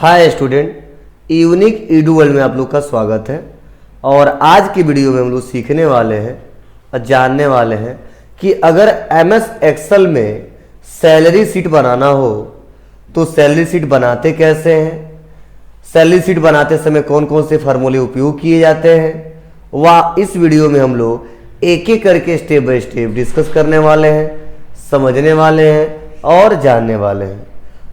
Hi student, unique Edu world में आप लोग का स्वागत है। और आज की वीडियो में हम लोग सीखने वाले हैं और जानने वाले हैं कि अगर एमएस एक्सेल में सैलरी शीट बनाना हो तो सैलरी शीट बनाते कैसे हैं, सैलरी शीट बनाते समय कौन कौन से फार्मूले उपयोग किए जाते हैं, वह इस वीडियो में हम लोग एक एक करके स्टेप बाय स्टेप डिस्कस करने वाले हैं, समझने वाले हैं और जानने वाले हैं।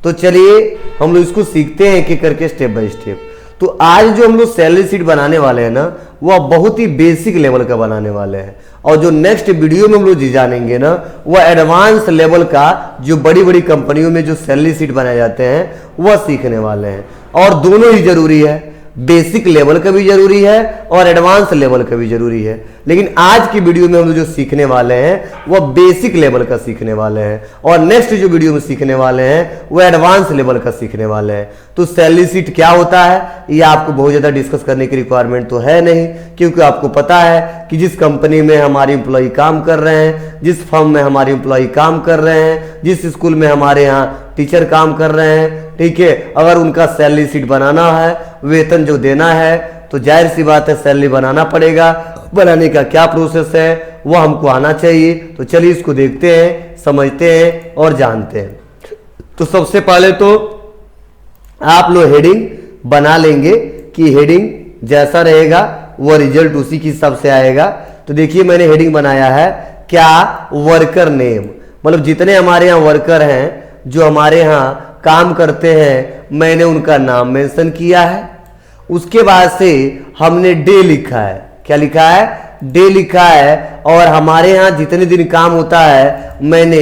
तो चलिए हम लोग इसको सीखते हैं एक एक करके स्टेप बाय स्टेप। तो आज जो हम लोग सैलरी शीट बनाने वाले हैं ना, वह बहुत ही बेसिक लेवल का बनाने वाले हैं। और जो नेक्स्ट वीडियो में हम लोग जानेंगे ना, वह एडवांस लेवल का जो बड़ी बड़ी कंपनियों में जो सैलरी शीट बनाए जाते हैं वह सीखने वाले हैं। और दोनों ही जरूरी है, बेसिक लेवल का भी जरूरी है और एडवांस लेवल का भी जरूरी है। लेकिन आज की वीडियो में हम लोग जो सीखने वाले हैं वह बेसिक लेवल का सीखने वाले हैं और नेक्स्ट जो वीडियो में सीखने वाले हैं वह एडवांस लेवल का सीखने वाले हैं। तो सैलरी शीट क्या होता है ये आपको बहुत ज़्यादा डिस्कस करने की रिक्वायरमेंट तो है नहीं, क्योंकि आपको पता है कि जिस कंपनी में हमारे एम्प्लॉय काम कर रहे हैं, जिस फर्म में हमारे एम्प्लॉय काम कर रहे हैं, जिस स्कूल में हमारे यहाँ टीचर काम कर रहे हैं, ठीक है, अगर उनका सैलरी शीट बनाना है, वेतन जो देना है, तो जाहिर सी बात है सैलरी बनाना पड़ेगा। बनाने का क्या प्रोसेस है वह हमको आना चाहिए। तो चलिए इसको देखते हैं, समझते हैं और जानते हैं। तो सबसे पहले तो आप लोग हेडिंग बना लेंगे कि हेडिंग जैसा रहेगा वह रिजल्ट उसी के हिसाब से आएगा। तो देखिए मैंने हेडिंग बनाया है क्या, वर्कर नेम, मतलब जितने हमारे यहाँ वर्कर हैं जो हमारे यहाँ काम करते हैं मैंने उनका नाम मेंशन किया है। उसके बाद से हमने डे लिखा है, क्या लिखा है, डे लिखा है। और हमारे यहाँ जितने दिन काम होता है मैंने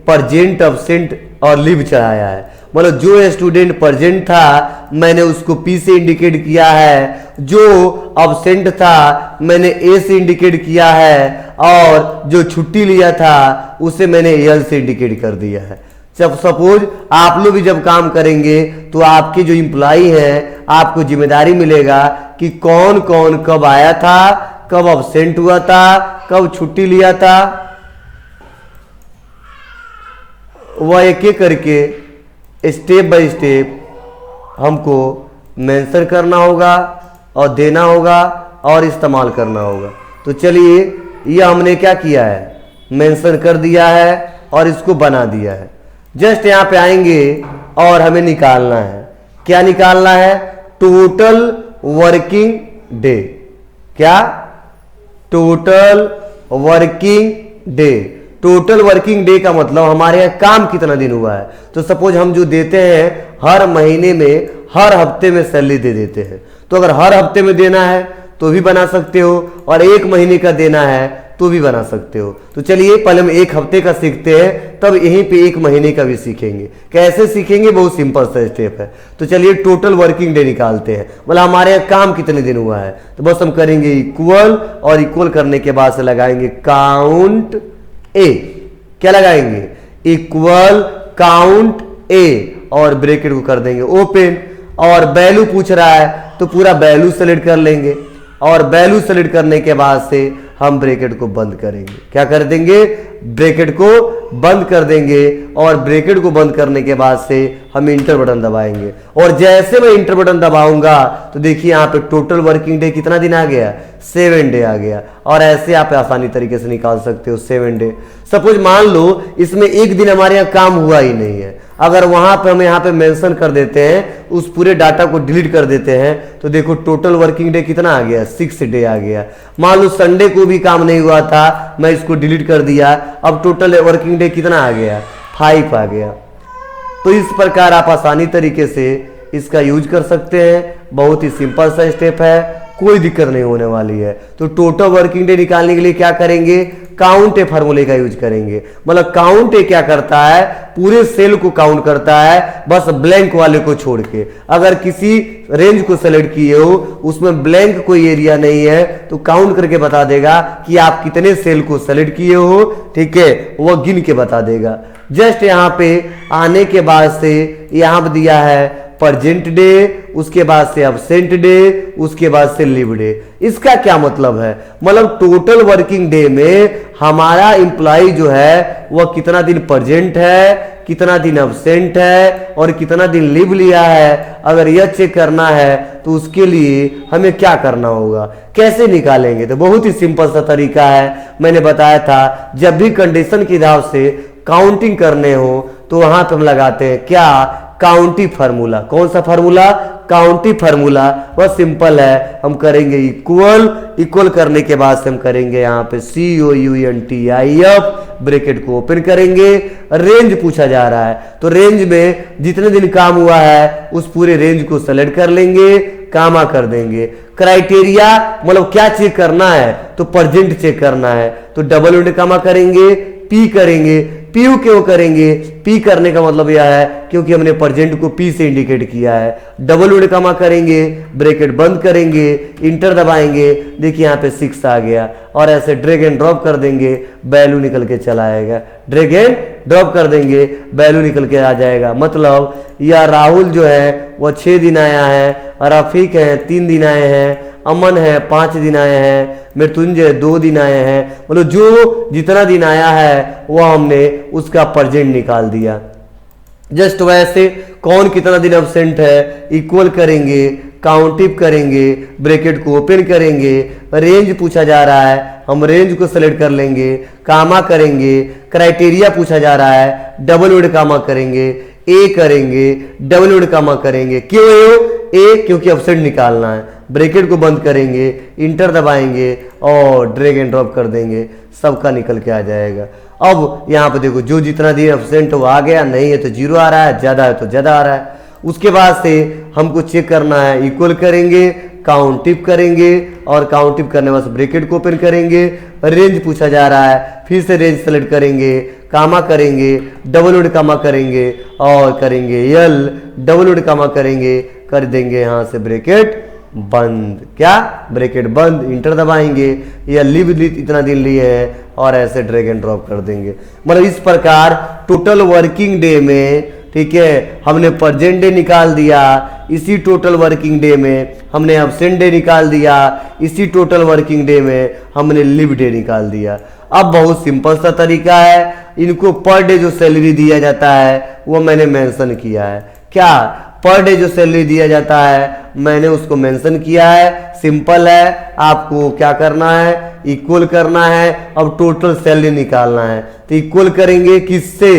प्रेजेंट, एब्सेंट और लीव चढ़ाया है। मतलब जो स्टूडेंट प्रेजेंट था मैंने उसको पी से इंडिकेट किया है, जो एब्सेंट था मैंने ए से इंडिकेट किया है और जो छुट्टी लिया था उसे मैंने एल से इंडिकेट कर दिया है। जब सपोज आप लोग भी जब काम करेंगे तो आपके जो इम्प्लॉई हैं आपको जिम्मेदारी मिलेगा कि कौन कौन कब आया था, कब अब्सेंट हुआ था, कब छुट्टी लिया था, वह एक एक करके स्टेप बाय स्टेप हमको मेंशन करना होगा और देना होगा और इस्तेमाल करना होगा। तो चलिए ये हमने क्या किया है, मेंशन कर दिया है और इसको बना दिया है। जस्ट यहाँ पे आएंगे और हमें निकालना है, क्या निकालना है, टोटल वर्किंग डे। क्या, total working day. Total working day का मतलब हमारे यहाँ काम कितना दिन हुआ है। तो सपोज हम जो देते हैं हर महीने में, हर हफ्ते में सैलरी दे देते हैं। तो अगर हर हफ्ते में देना है तो भी बना सकते हो और एक महीने का देना है तो भी बना सकते हो। तो चलिए पहले हम एक हफ्ते का सीखते हैं, तब यहीं पे एक महीने का भी सीखेंगे। कैसे सीखेंगे, बहुत सिंपल सा स्टेप है। तो चलिए टोटल वर्किंग डे निकालते हैं, मतलब हमारे यहाँ काम कितने दिन हुआ है। तो बस हम करेंगे इक्वल और इक्वल करने के बाद से लगाएंगे काउंट ए। क्या लगाएंगे, इक्वल काउंट ए और ब्रैकेट को कर देंगे ओपन। और वैल्यू पूछ रहा है तो पूरा वैल्यू सेलेक्ट कर लेंगे और वैल्यू सेलेक्ट करने के बाद से हम ब्रैकेट को बंद करेंगे। क्या कर देंगे, ब्रैकेट को बंद कर देंगे और ब्रैकेट को बंद करने के बाद से हम इंटर बटन दबाएंगे। और जैसे मैं इंटर बटन दबाऊंगा तो देखिए यहाँ पे टोटल वर्किंग डे कितना दिन आ गया, 7 डे आ गया। और ऐसे आप आसानी तरीके से निकाल सकते हो 7 डे। सपोज मान लो इसमें एक दिन हमारे यहाँ काम हुआ ही नहीं है, अगर वहां पे हम यहाँ पे मेंशन कर देते हैं, उस पूरे डाटा को डिलीट कर देते हैं, तो देखो टोटल वर्किंग डे कितना आ गया, 6 डे आ गया। मान लो संडे को भी काम नहीं हुआ था, मैं इसको डिलीट कर दिया, अब टोटल वर्किंग डे कितना आ गया, 5 आ गया। तो इस प्रकार आप आसानी तरीके से इसका यूज कर सकते हैं। बहुत ही सिंपल सा स्टेप है, कोई दिक्कत नहीं होने वाली है। तो टोटल वर्किंग डे निकालने के लिए क्या करेंगे, काउंट ए फार्मूले का यूज करेंगे। मतलब काउंट ए क्या करता है, पूरे सेल को काउंट करता है, बस ब्लैंक वाले को छोड़ के। अगर किसी रेंज को सेलेक्ट किए हो उसमें ब्लैंक कोई एरिया नहीं है तो काउंट करके बता देगा कि आप कितने सेल को सेलेक्ट किए हो, ठीक है, वह गिन के बता देगा। जस्ट यहाँ पे आने के बाद से यहाँ पे दिया है प्रेजेंट डे, उसके बाद से अब्सेंट डे, उसके बाद से लीव डे। इसका क्या मतलब है? मतलब टोटल वर्किंग डे में हमारा एम्प्लॉय जो है वह कितना दिन प्रेजेंट है, कितना दिन अब्सेंट है और कितना दिन लीव लिया है। अगर यह चेक करना है तो उसके लिए हमें क्या करना होगा, कैसे निकालेंगे? तो बहुत ही सिंपल सा तरीका है। मैंने बताया था जब भी कंडीशन के हिसाब से काउंटिंग करने हो तो वहां पे हम लगाते हैं क्या, काउंटी फार्मूला। कौन सा फार्मूला? County formula. वह सिंपल है, हम करेंगे इक्वल, इक्वल करने के बाद से हम करेंगे यहाँ पे COUNTIF, ब्रैकेट को ओपन करेंगे। रेंज पूछा जा रहा है तो रेंज में जितने दिन काम हुआ है उस पूरे रेंज को सेलेक्ट कर लेंगे, कामा कर देंगे। क्राइटेरिया मतलब क्या चेक करना है, तो प्रेजेंट चेक करना है तो डबल इंड कामा करेंगे, पी करेंगे। पी क्यों करेंगे? पी करने का मतलब यह है क्योंकि हमने प्रेजेंट को पी से इंडिकेट किया है। डबल इंड कामा करेंगे, ब्रैकेट बंद करेंगे, इंटर दबाएंगे, देखिए यहाँ पे 6 आ गया और ऐसे ड्रैग एंड ड्रॉप कर देंगे, वैल्यू निकल के चला आएगा। ड्रैग एंड ड्रॉप कर देंगे, वैल्यू निकल के आ जाएगा। मतलब यह राहुल जो है वह 6 दिन आया है, रफीक है 3 दिन आए हैं, अमन है 5 दिन आए हैं, मृत्युंजय 2 दिन आए हैं। मतलब जो जितना दिन आया है वह हमने उसका प्रेजेंट निकाल दिया। जस्ट वैसे कौन कितना दिन एब्सेंट है, इक्वल करेंगे, काउंटिव करेंगे, ब्रैकेट को ओपन करेंगे। रेंज पूछा जा रहा है, हम रेंज को सेलेक्ट कर लेंगे, कामा करेंगे। क्राइटेरिया पूछा जा रहा है, डबल वर्ड कामा करेंगे, ए करेंगे, डबल वर्ड कामा करेंगे। क्यों ए? क्योंकि एब्सेंट निकालना है। ब्रैकेट को बंद करेंगे, इंटर दबाएंगे और ड्रैग एंड ड्रॉप कर देंगे, सबका निकल के आ जाएगा। अब यहाँ पे देखो जो जितना दिन एब्सेंट वो आ गया, नहीं है तो 0 आ रहा है, ज्यादा है तो ज्यादा आ रहा है। उसके बाद से हमको चेक करना है, इक्वल करेंगे, काउंटिव करेंगे और काउंटिव करने बाद ब्रैकेट को ओपन करेंगे। रेंज पूछा जा रहा है, फिर से रेंज सेलेक्ट करेंगे, कामा करेंगे, डबल वर्ड कामा करेंगे और करेंगे एल, डबल वर्ड कामा करेंगे, कर देंगे यहाँ से ब्रैकेट बंद। क्या? ब्रैकेट बंद, इंटर दबाएंगे, या लीव इतना दिन लिए हैं और ऐसे ड्रैग एंड ड्रॉप कर देंगे। मतलब इस प्रकार टोटल वर्किंग डे में, ठीक है, हमने प्रेजेंट डे निकाल दिया, इसी टोटल वर्किंग डे में हमने एब्सेंट डे निकाल दिया, इसी टोटल वर्किंग डे में हमने लीव डे निकाल दिया। अब बहुत सिंपल सा तरीका है, इनको पर डे जो सैलरी दिया जाता है वो मैंने मेंशन किया है। क्या? पर डे जो सैलरी दिया जाता है मैंने उसको मेंशन किया है। सिंपल है, आपको क्या करना है, इक्वल करना है। अब टोटल सैलरी निकालना है तो इक्वल करेंगे, किससे?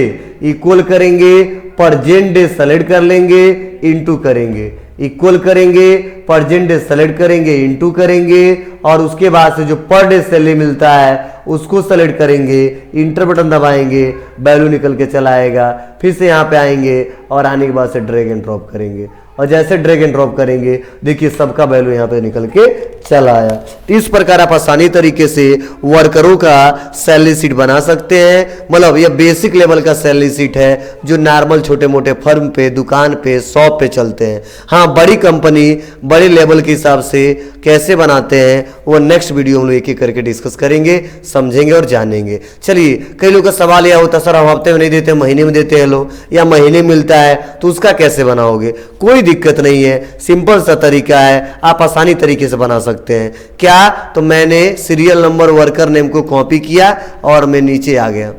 इक्वल करेंगे, प्रेजेंट डे सेलेक्ट कर लेंगे, इनटू करेंगे, इक्वल करेंगे, प्रेजेंट डे सेलेक्ट करेंगे, इनटू करेंगे और उसके बाद से जो पर डे सैलरी मिलता है उसको सेलेक्ट करेंगे, इंटर बटन दबाएंगे, वैल्यू निकल के चला आएगा। फिर से यहाँ पे आएंगे और आने के बाद से ड्रैग एंड ड्रॉप करेंगे और जैसे ड्रैग एंड ड्रॉप करेंगे देखिए सबका वैल्यू यहाँ पे निकल के चला आया। इस प्रकार आप आसानी तरीके से वर्करों का सैलरी शीट बना सकते हैं। मतलब यह बेसिक लेवल का सैलरी शीट है जो नॉर्मल छोटे मोटे फर्म पे, दुकान पे, शॉप पे चलते हैं। हाँ, बड़ी कंपनी बड़े लेवल के हिसाब से कैसे बनाते हैं वो नेक्स्ट वीडियो हम लोग एक एक करके डिस्कस करेंगे, समझेंगे और जानेंगे। चलिए, कई लोगों का सवाल यह होता है सर हम हफ्ते में नहीं देते, महीने में देते हैं लोग, या महीने मिलता है तो उसका कैसे बनाओगे? कोई दिक्कत नहीं है, सिंपल सा तरीका है, आप आसानी तरीके से बना सकते हैं। क्या? तो मैंने सीरियल नंबर, वर्कर नेम को कॉपी किया और मैं नीचे आ गया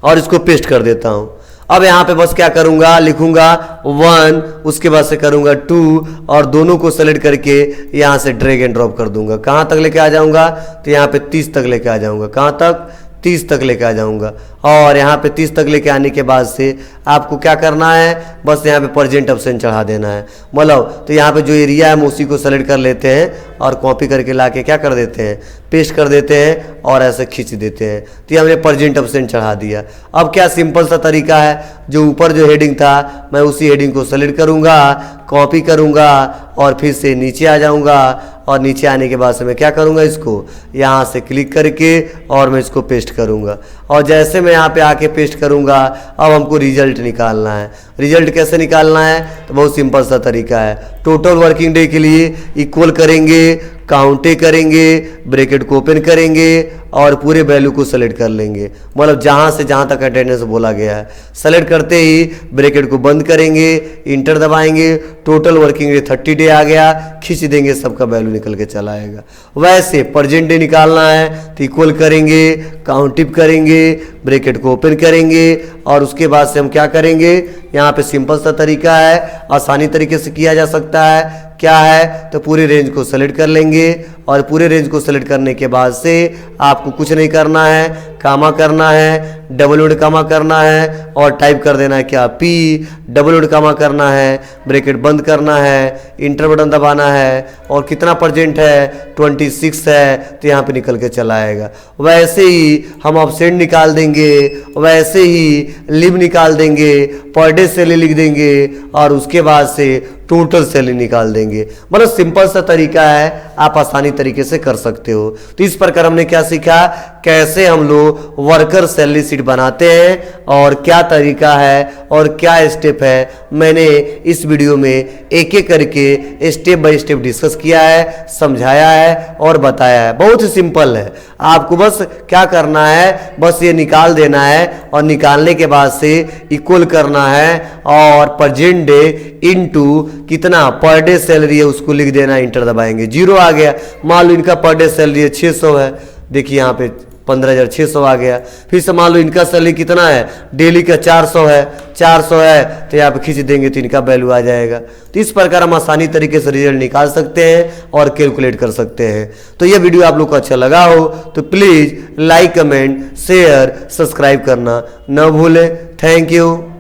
और इसको पेस्ट कर देता हूं। अब यहां पे बस क्या करूंगा, लिखूंगा 1, उसके बाद से करूंगा 2 और दोनों को सेलेक्ट करके यहां से ड्रैग एंड ड्रॉप कर दूंगा। कहां तक लेके आ जाऊंगा? तो यहां पे 30 तक लेके आ जाऊंगा। कहां तक? 30 तक लेके आ जाऊंगा। और यहाँ पे 30 तक लेके आने के बाद से आपको क्या करना है, बस यहाँ पे प्रेजेंट ऑप्शन चढ़ा देना है। मतलब तो यहाँ पे जो एरिया है उसी को सेलेक्ट कर लेते हैं और कॉपी करके लाके क्या कर देते हैं, पेस्ट कर देते हैं और ऐसे खींच देते हैं। तो ये हमने प्रेजेंट ऑप्शन चढ़ा दिया। अब क्या सिंपल सा तरीका है, जो ऊपर जो हेडिंग था मैं उसी हेडिंग को सेलेक्ट करूँगा, कॉपी करूँगा और फिर से नीचे आ जाऊँगा और नीचे आने के बाद से मैं क्या करूँगा, इसको यहाँ से क्लिक करके और मैं इसको पेस्ट करूँगा। और जैसे मैं यहाँ पे आके पेस्ट करूँगा, अब हमको रिजल्ट निकालना है। रिजल्ट कैसे निकालना है? तो बहुत सिंपल सा तरीका है। टोटल वर्किंग डे के लिए इक्वल करेंगे, काउंटे करेंगे, ब्रैकेट को ओपन करेंगे और पूरे वैल्यू को सेलेक्ट कर लेंगे, मतलब जहाँ से जहाँ तक अटेंडेंस बोला गया है। सेलेक्ट करते ही ब्रैकेट को बंद करेंगे, इंटर दबाएंगे, टोटल वर्किंग डे 30 डे आ गया, खींच देंगे, सबका वैल्यू निकल के चला आएगा। वैसे प्रेजेंट डे निकालना है तो इक्वल करेंगे, काउंट टिप करेंगे, ब्रैकेट को ओपन करेंगे और उसके बाद से हम क्या करेंगे, यहाँ पे सिंपल सा तरीका है, आसानी तरीके से किया जा सकता है। क्या है तो पूरे रेंज को सेलेक्ट कर लेंगे और पूरे रेंज को सेलेक्ट करने के बाद से आपको कुछ नहीं करना है, कामा करना है, डबल वर्ड कामा करना है और टाइप कर देना है क्या, पी, डबल वर्ड कामा करना है, ब्रैकेट बंद करना है, इंटर बटन दबाना है और कितना परसेंट है 26 है तो यहाँ पे निकल के चला आएगा। वैसे ही हम ऑब्सेंट निकाल देंगे, वैसे ही लीव निकाल देंगे, पर डे सैलरी लिख देंगे और उसके बाद से टोटल सैलरी निकाल देंगे। मतलब सिंपल सा तरीका है, आप आसानी तरीके से कर सकते हो। तो इस प्रकार हमने क्या सीखा, कैसे हम लोग वर्कर सैलरी शीट बनाते हैं और क्या तरीका है और क्या स्टेप है, मैंने इस वीडियो में एक एक करके स्टेप बाय स्टेप डिस्कस किया है, समझाया है और बताया है। बहुत ही सिंपल है, आपको बस क्या करना है, बस ये निकाल देना है और निकालने के बाद से इक्वल करना है और प्रेजेंट डे इनटू कितना पर डे सैलरी है उसको लिख देना, इंटर दबाएंगे, 0 आ गया। मान लो इनका पर डे सैलरी है 600 है, देखिए यहाँ पे 15,600 आ गया। फिर से मान लो इनका सैलरी कितना है, डेली का 400 है, 400 है तो यहाँ पे खींच देंगे तो इनका वैल्यू आ जाएगा। तो इस प्रकार हम आसानी तरीके से रिजल्ट निकाल सकते हैं और कैलकुलेट कर सकते हैं। तो ये वीडियो आप लोग को अच्छा लगा हो तो please like, comment, share, subscribe करना न भूलें। Thank you.